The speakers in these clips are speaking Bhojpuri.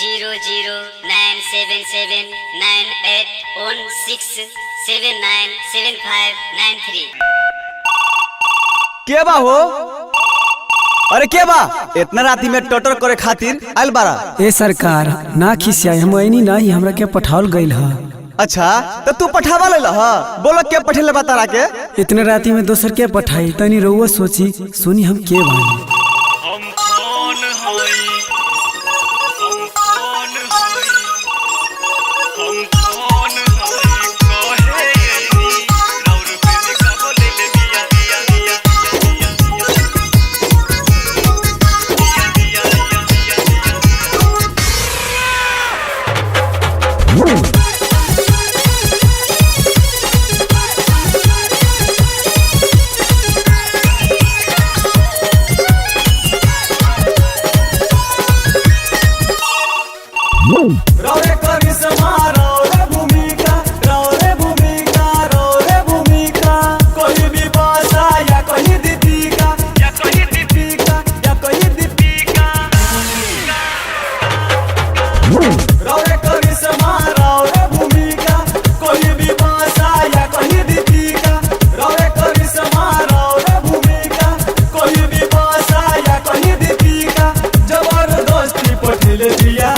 009779816797593। के बा हो? अरे के बा इतना राती में टोटर करे खातिर आइल बारा? ए सरकार ना खिसिया हम ऐनी नहीं हमरा के पठावल गइल ह। अच्छा तो तू पठावा ले लह? बोलो के पठेले बा तारा के? इतने राती में दोसर के पठाई तनी रउआ सोची सुनी हम के बानी। हम कौन हई कहे राउर पे का बोले ले दिया रौरे करिश्मा रौरे भूमिका कोई भी भाषा या कहीं दीपिका रौरे करिश्मा रौरे भूमिका कोई भी भाषा या कहीं दीपिका रौरे करिश्मा रौरे भूमिका कोई भी भाषा या कहीं दीपिका जबरदस्ती पठेले दिया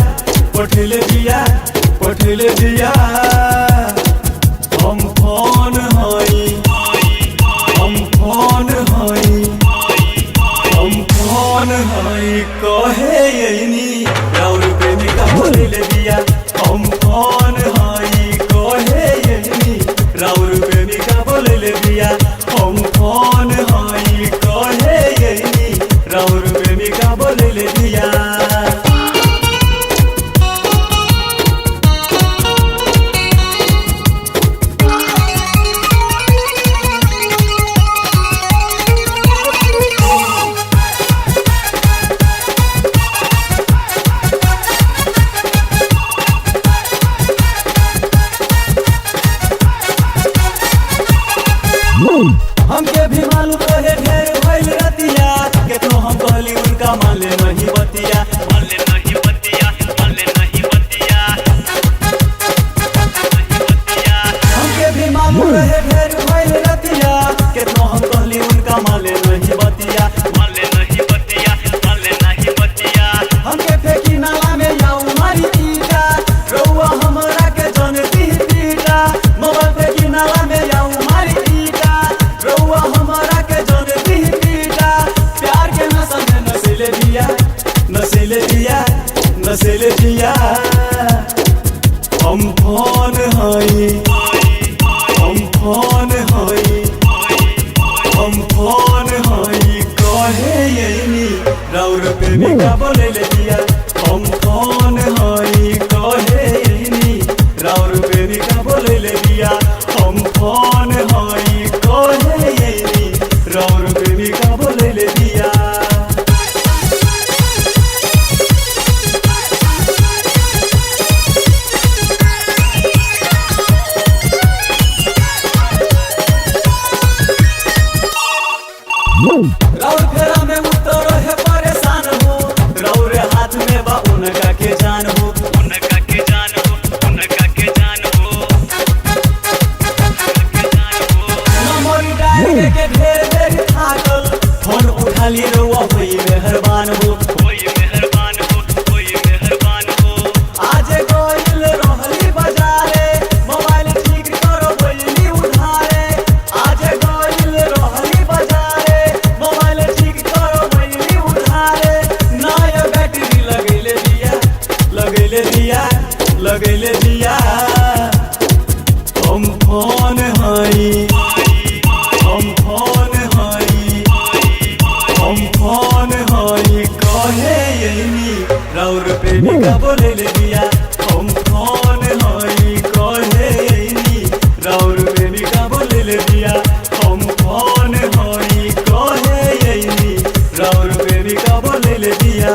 हम कौन हई कहे यही राउर प्रेमिका बोले ले दिया हम कौन हई कहे यही राउर प्रेमिका बोले ले दिया हम कौन हई कहे यही राउर प्रेमिका बोले ले दिया हमके भी मालूम रहे ढेर भइल रतिया केतनो हम कहली उनका माले नहीं बतिया हमके भी मालूम रहे ढेर भइल रतिया केतनो हम कहली उनका माले नहीं बतिया हमके फेंकी नाला में जाऊं मारी ईटा रउआ हमरा के जनती पीटा मोबाइल फेंकी नाला में जाऊं मारी ईटा रउआ हमरा के जनती पीटा प्यार के नशा में नसेले दिया हम कौन हई कहे यही राउर प्रेमिका बोले ले दिया हम कौन हई कहे यही राउर प्रेमिका बोले ले दिया हम कौन हई कहे यही राउर प्रेमिका बोले ले दिया राउर फेरा में उतर है परेशान हो राउर हाथ में बा उनका के जान हो नंबर डायल के ढेर थाकल फोन उठा ली रउआ होई मेहरबान हो आज गइल रहली बाजारे मोबाइल ठीक करो बोली उधारे आज गइल रहली बाजारे मोबाइल ठीक करो बोली उधारे नया बैटरी लगैले दिया हम कौन हई कहे यही राउर प्रेमिका बोले ले दिया हम कौन हई कहे यही राउर प्रेमिका बोले ले दिया हम कौन हई कहे यही राउर प्रेमिका बोले ले दिया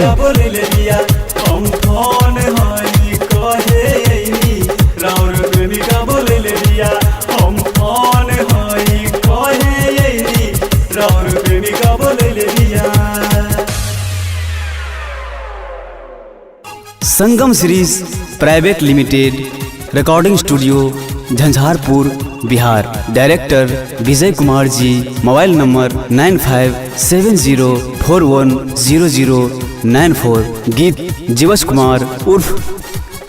प्रेमिका बोलैले बिया हम फोन हई कहे ऐनी राउर प्रेमिका बोलैले बिया हम फोन हई कहे ऐनी राउर प्रेमिका बोलैले बिया। Sangam series private limited, recording studio Jhanjharpur Bihar. Director Vijay Kumar ji. Mobile number 9570410094। गीत जीवश कुमार उर्फ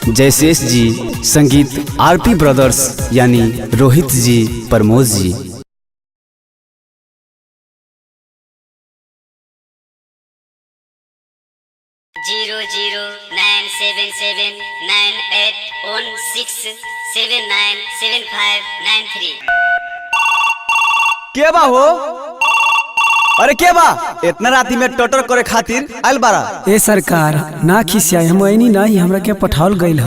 जयशेष जी। संगीत आरपी ब्रदर्स यानी रोहित जी, प्रमोद जी। 009779816797593। के बा हो? अरे के बा इतना राती में टटर करे खातिर आइल बारा? ए सरकार ना खिसिया, हम ऐनी नहीं, हमरा के पठावल गइल।